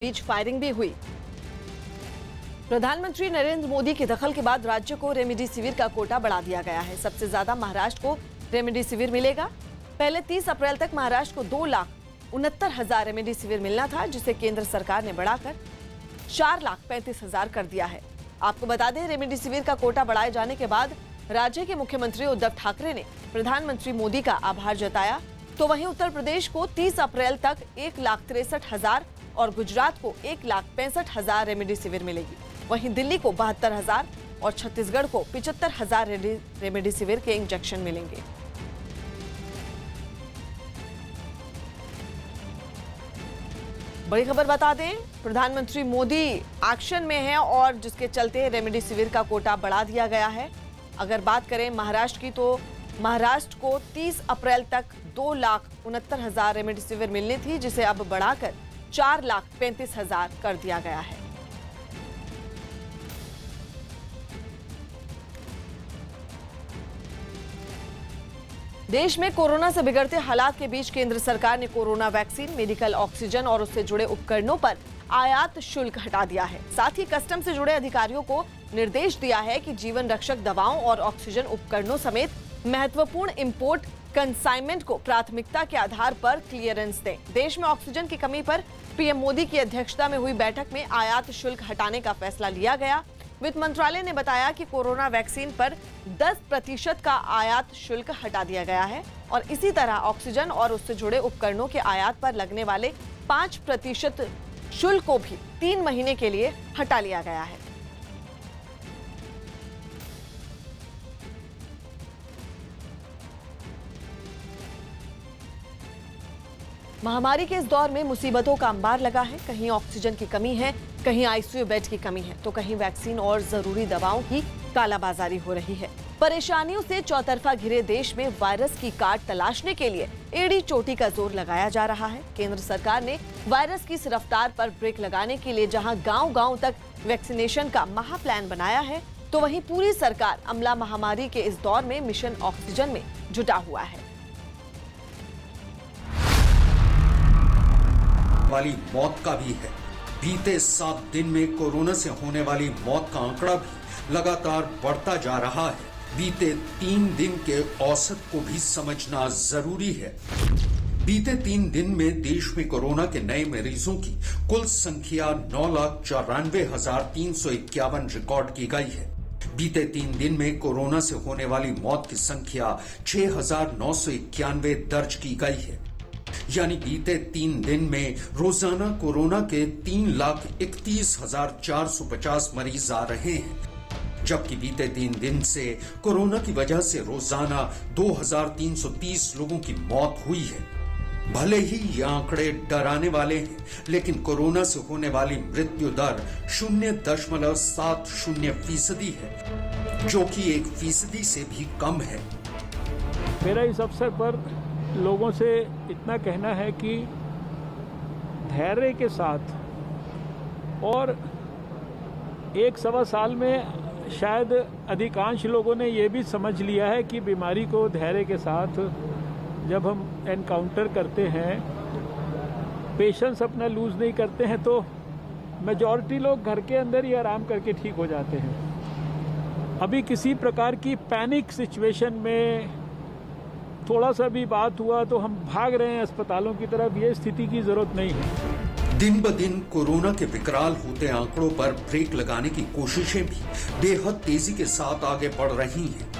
बीच firing भी हुई। प्रधानमंत्री नरेंद्र मोदी के दखल के बाद राज्य को रेमडेसिविर का कोटा बढ़ा दिया गया है। सबसे ज्यादा महाराष्ट्र को रेमडेसिविर मिलेगा। पहले 30 अप्रैल तक महाराष्ट्र को 2,69,000 रेमडेसिविर मिलना था, जिसे केंद्र सरकार ने बढ़ाकर 4,35,000 कर दिया है। आपको बता दें, रेमडेसिविर का कोटा बढ़ाए जाने के बाद राज्य के मुख्यमंत्री उद्धव ठाकरे ने प्रधानमंत्री मोदी का आभार जताया। तो वहीं उत्तर प्रदेश को 30 अप्रैल तक 1,63,000 और गुजरात को 1,65,000 रेमडेसिविर मिलेगी। वहीं दिल्ली को 72,000 और छत्तीसगढ़ को 75,000 रेमडेसिविर के इंजेक्शन मिलेंगे। बड़ी खबर बता दें, प्रधानमंत्री मोदी एक्शन में हैं और जिसके चलते रेमडेसिविर का कोटा बढ़ा दिया गया है। अगर बात करें महाराष्ट्र की, तो महाराष्ट्र को 30 अप्रैल तक 2,69,000 रेमडेसिविर मिलनी थी, जिसे अब बढ़ाकर 4,35,000 कर दिया गया है। देश में कोरोना से बिगड़ते हालात के बीच केंद्र सरकार ने कोरोना वैक्सीन, मेडिकल ऑक्सीजन और उससे जुड़े उपकरणों पर आयात शुल्क हटा दिया है। साथ ही कस्टम से जुड़े अधिकारियों को निर्देश दिया है कि जीवन रक्षक दवाओं और ऑक्सीजन उपकरणों समेत महत्वपूर्ण इंपोर्ट कंसाइनमेंट को प्राथमिकता के आधार पर क्लियरेंस दें। देश में ऑक्सीजन की कमी पर पीएम मोदी की अध्यक्षता में हुई बैठक में आयात शुल्क हटाने का फैसला लिया गया। वित्त मंत्रालय ने बताया कि कोरोना वैक्सीन पर 10% का आयात शुल्क हटा दिया गया है और इसी तरह ऑक्सीजन और उससे जुड़े उपकरणों के आयात पर लगने वाले 5% शुल्क को भी 3 महीने के लिए हटा लिया गया है। महामारी के इस दौर में मुसीबतों का अंबार लगा है। कहीं ऑक्सीजन की कमी है, कहीं आईसीयू बेड की कमी है, तो कहीं वैक्सीन और जरूरी दवाओं की कालाबाजारी हो रही है। परेशानियों से चौतरफा घिरे देश में वायरस की काट तलाशने के लिए एड़ी चोटी का जोर लगाया जा रहा है। केंद्र सरकार ने वायरस की इस रफ्तार पर ब्रेक लगाने के लिए जहां गांव-गांव तक वैक्सीनेशन का महा प्लान बनाया है, तो वहीं पूरी सरकार अमला महामारी के इस दौर में मिशन ऑक्सीजन में जुटा हुआ है। वाली मौत का भी है। बीते 7 दिन में कोरोना से होने वाली मौत का आंकड़ा भी लगातार बढ़ता जा रहा है। बीते 3 दिन के औसत को भी समझना जरूरी है। बीते 3 दिन में देश में कोरोना के नए मरीजों की कुल संख्या 9,94,351 रिकॉर्ड की गई है। बीते 3 दिन में कोरोना से होने वाली मौत की संख्या 6,991 दर्ज की गई है। यानी बीते 3 दिन में रोजाना कोरोना के 3,31,450 मरीज आ रहे हैं, जबकि बीते 3 दिन से कोरोना की वजह से रोजाना 2,330 लोगों की मौत हुई है। भले ही ये आंकड़े डराने वाले हैं, लेकिन कोरोना से होने वाली मृत्यु दर 0.70% है, जो कि 1% से भी कम है। मेरा इस अवसर पर लोगों से इतना कहना है कि धैर्य के साथ, और 1-1.25 साल में शायद अधिकांश लोगों ने ये भी समझ लिया है कि बीमारी को धैर्य के साथ जब हम एनकाउंटर करते हैं, पेशेंस अपना लूज नहीं करते हैं, तो मेजॉरिटी लोग घर के अंदर ही आराम करके ठीक हो जाते हैं। अभी किसी प्रकार की पैनिक सिचुएशन में थोड़ा सा भी बात हुआ तो हम भाग रहे हैं अस्पतालों की तरफ, ये स्थिति की जरूरत नहीं है। दिन ब दिन कोरोना के विकराल होते आंकड़ों पर ब्रेक लगाने की कोशिशें भी बेहद तेजी के साथ आगे बढ़ रही हैं।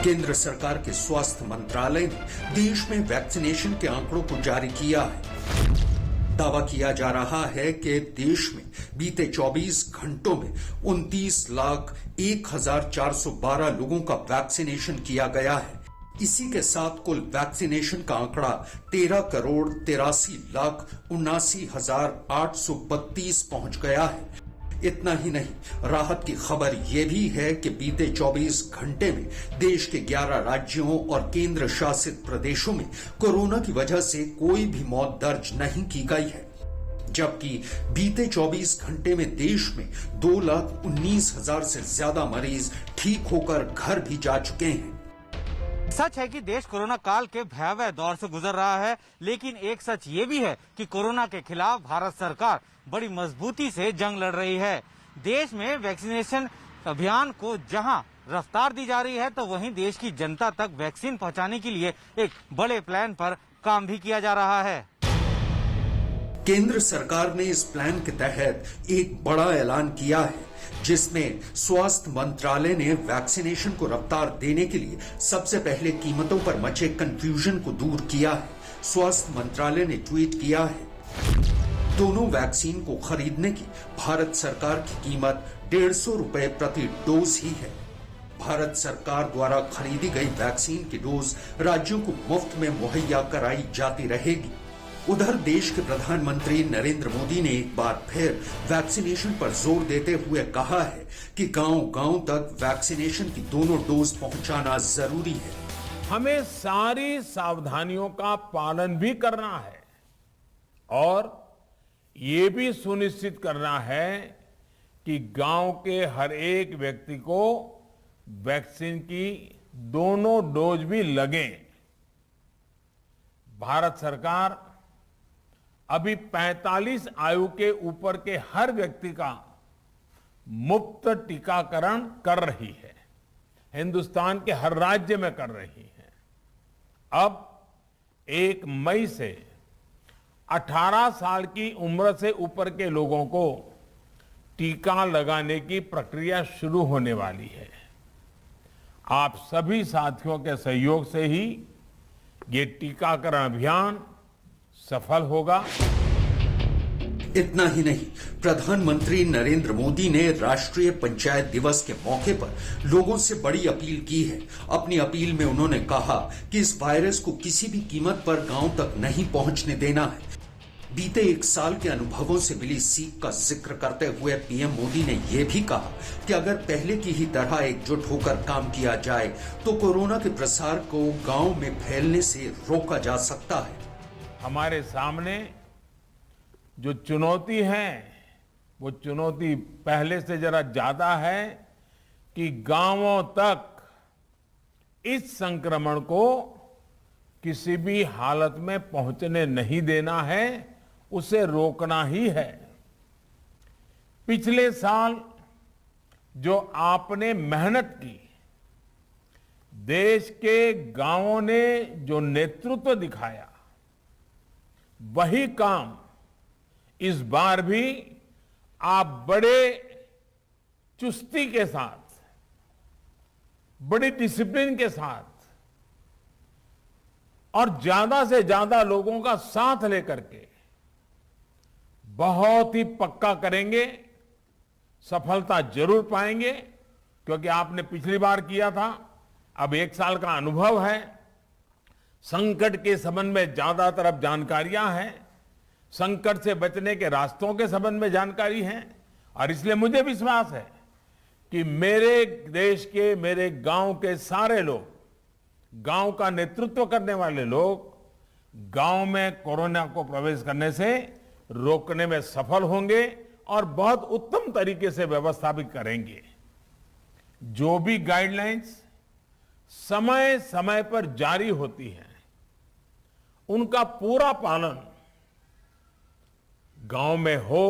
केंद्र सरकार के स्वास्थ्य मंत्रालय ने देश में वैक्सीनेशन के आंकड़ों को जारी किया है। दावा किया जा रहा है कि देश में बीते 24 घंटों में 29,01,412 लोगों का वैक्सीनेशन किया गया है। इसी के साथ कुल वैक्सीनेशन का आंकड़ा 13,83,79,832 पहुंच गया है। इतना ही नहीं, राहत की खबर यह भी है कि बीते 24 घंटे में देश के 11 राज्यों और केंद्र शासित प्रदेशों में कोरोना की वजह से कोई भी मौत दर्ज नहीं की गई है, जबकि बीते 24 घंटे में देश में 2,19,000 से ज्यादा मरीज ठीक होकर घर भी जा चुके हैं। सच है कि देश कोरोना काल के भयावह दौर से गुजर रहा है, लेकिन एक सच ये भी है कि कोरोना के खिलाफ भारत सरकार बड़ी मजबूती से जंग लड़ रही है। देश में वैक्सीनेशन अभियान को जहां रफ्तार दी जा रही है, तो वहीं देश की जनता तक वैक्सीन पहुंचाने के लिए एक बड़े प्लान पर काम भी किया जा रहा है। केंद्र सरकार ने इस प्लान के तहत एक बड़ा ऐलान किया है, जिसमें स्वास्थ्य मंत्रालय ने वैक्सीनेशन को रफ्तार देने के लिए सबसे पहले कीमतों पर मचे कंफ्यूजन को दूर किया है। स्वास्थ्य मंत्रालय ने ट्वीट किया है, दोनों वैक्सीन को खरीदने की भारत सरकार की कीमत 150 रुपए प्रति डोज ही है। भारत सरकार द्वारा खरीदी गई वैक्सीन की डोज राज्यों को मुफ्त में मुहैया कराई जाती रहेगी। उधर देश के प्रधानमंत्री नरेंद्र मोदी ने एक बार फिर वैक्सीनेशन पर जोर देते हुए कहा है कि गांव-गांव तक वैक्सीनेशन की दोनों डोज पहुंचाना जरूरी है। हमें सारी सावधानियों का पालन भी करना है और ये भी सुनिश्चित करना है कि गांव के हर एक व्यक्ति को वैक्सीन की दोनों डोज भी लगें। भारत सरकार अभी 45 आयु के ऊपर के हर व्यक्ति का मुफ्त टीकाकरण कर रही है। हिंदुस्तान के हर राज्य में कर रही है। अब 1 मई से 18 साल की उम्र से ऊपर के लोगों को टीका लगाने की प्रक्रिया शुरू होने वाली है। आप सभी साथियों के सहयोग से ही ये टीकाकरण अभियान सफल होगा। इतना ही नहीं, प्रधानमंत्री नरेंद्र मोदी ने राष्ट्रीय पंचायत दिवस के मौके पर लोगों से बड़ी अपील की है। अपनी अपील में उन्होंने कहा कि इस वायरस को किसी भी कीमत पर गांव तक नहीं पहुंचने देना है। बीते 1 साल के अनुभवों से मिली सीख का जिक्र करते हुए पीएम मोदी ने यह भी कहा कि अगर पहले की ही तरह एकजुट होकर काम किया जाए तो कोरोना के प्रसार को गांव में फैलने से रोका जा सकता है। हमारे सामने जो चुनौती है वो चुनौती पहले से जरा ज्यादा है कि गांवों तक इस संक्रमण को किसी भी हालत में पहुंचने नहीं देना है, उसे रोकना ही है। पिछले साल जो आपने मेहनत की, देश के गांवों ने जो नेतृत्व दिखाया, वही काम इस बार भी आप बड़े चुस्ती के साथ, बड़ी डिसिप्लिन के साथ और ज्यादा से ज्यादा लोगों का साथ लेकर के बहुत ही पक्का करेंगे। सफलता जरूर पाएंगे, क्योंकि आपने पिछली बार किया था, अब 1 साल का अनुभव है। संकट के संबंध में ज्यादातर अब जानकारियां हैं, संकट से बचने के रास्तों के संबंध में जानकारी है, और इसलिए मुझे विश्वास है कि मेरे देश के, मेरे गांव के सारे लोग, गांव का नेतृत्व करने वाले लोग गांव में कोरोना को प्रवेश करने से रोकने में सफल होंगे और बहुत उत्तम तरीके से व्यवस्था भी करेंगे। जो भी गाइडलाइंस समय समय पर जारी होती हैं, उनका पूरा पालन गांव में हो,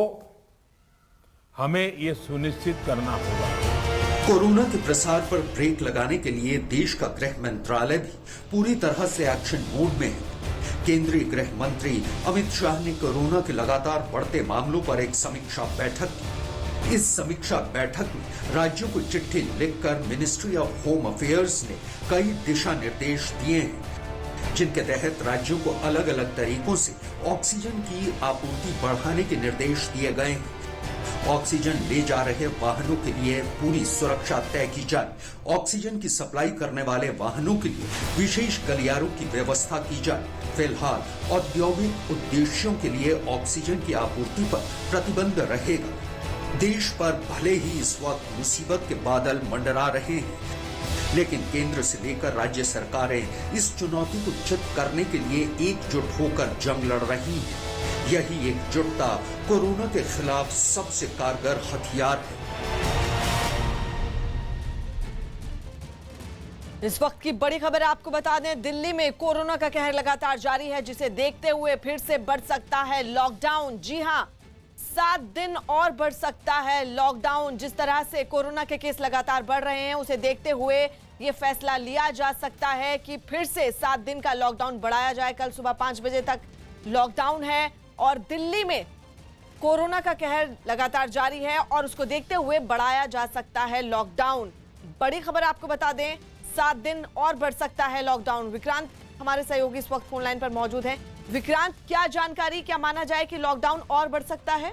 हमें ये सुनिश्चित करना होगा। कोरोना के प्रसार पर ब्रेक लगाने के लिए देश का गृह मंत्रालय भी पूरी तरह से एक्शन मोड में है। केंद्रीय गृह मंत्री अमित शाह ने कोरोना के लगातार बढ़ते मामलों पर एक समीक्षा बैठक की। इस समीक्षा बैठक में राज्यों को चिट्ठी लिखकर मिनिस्ट्री ऑफ होम अफेयर्स ने कई दिशा निर्देश दिए हैं, जिनके तहत राज्यों को अलग अलग तरीकों से ऑक्सीजन की आपूर्ति बढ़ाने के निर्देश दिए गए हैं। ऑक्सीजन ले जा रहे वाहनों के लिए पूरी सुरक्षा तय की जाए। ऑक्सीजन की सप्लाई करने वाले वाहनों के लिए विशेष गलियारों की व्यवस्था की जाए। फिलहाल औद्योगिक उद्देश्यों के लिए ऑक्सीजन की आपूर्ति पर प्रतिबंध रहेगा। देश पर भले ही इस वक्त मुसीबत के बादल मंडरा रहे हैं, लेकिन केंद्र से लेकर राज्य सरकारें इस चुनौती को चित करने के लिए एकजुट होकर जंग लड़ रही हैं। यही एकजुटता कोरोना के खिलाफ सबसे कारगर हथियार है। इस वक्त की बड़ी खबर आपको बता दें, दिल्ली में कोरोना का कहर लगातार जारी है, जिसे देखते हुए फिर से बढ़ सकता है लॉकडाउन। जी हां, 7 दिन और बढ़ सकता है लॉकडाउन। जिस तरह से कोरोना के केस लगातार बढ़ रहे हैं, उसे देखते हुए ये फैसला लिया जा सकता है कि फिर से 7 दिन का लॉकडाउन बढ़ाया जाए। कल सुबह 5 बजे तक लॉकडाउन है और दिल्ली में कोरोना का कहर लगातार जारी है और उसको देखते हुए बढ़ाया जा सकता है लॉकडाउन। बड़ी खबर आपको बता दें, 7 दिन और बढ़ सकता है लॉकडाउन। विक्रांत हमारे सहयोगी इस वक्त फोन लाइन पर मौजूद हैं। विक्रांत, क्या जानकारी, क्या माना जाए कि लॉकडाउन और बढ़ सकता है?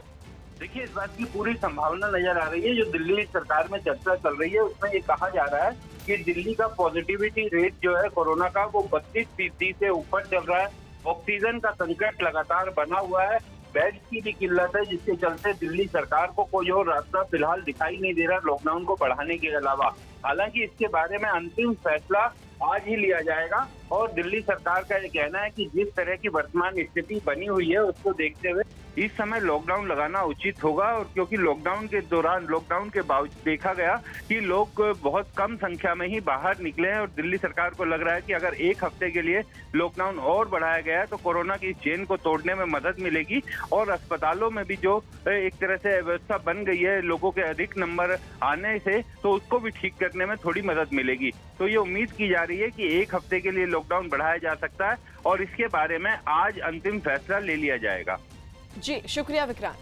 देखिए, इस बात की पूरी संभावना नजर आ रही है। जो दिल्ली सरकार में चर्चा चल रही है उसमें ये कहा जा रहा है कि दिल्ली का पॉजिटिविटी रेट जो है कोरोना का वो 32% से ऊपर चल रहा है। ऑक्सीजन का संकट लगातार बना हुआ है, बेड की भी किल्लत है, जिसके चलते दिल्ली सरकार को कोई और रास्ता फिलहाल दिखाई नहीं दे रहा लॉकडाउन को बढ़ाने के अलावा। हालांकि इसके बारे में अंतिम फैसला आज ही लिया जाएगा और दिल्ली सरकार का ये कहना है कि जिस तरह की वर्तमान स्थिति बनी हुई है उसको देखते हुए इस समय लॉकडाउन लगाना उचित होगा। और क्योंकि लॉकडाउन के दौरान, लॉकडाउन के बावजूद देखा गया कि लोग बहुत कम संख्या में ही बाहर निकले हैं और दिल्ली सरकार को लग रहा है कि अगर एक हफ्ते के लिए लॉकडाउन और बढ़ाया गया है तो कोरोना की इस चेन को तोड़ने में मदद मिलेगी और अस्पतालों में भी जो एक तरह से व्यवस्था बन गई है लोगों के अधिक नंबर आने से, तो उसको भी ठीक करने में थोड़ी मदद मिलेगी। तो ये उम्मीद की जा रही है कि एक हफ्ते के लिए लॉकडाउन बढ़ाया जा सकता है और इसके बारे में आज अंतिम फैसला ले लिया जाएगा। जी, शुक्रिया विक्रांत।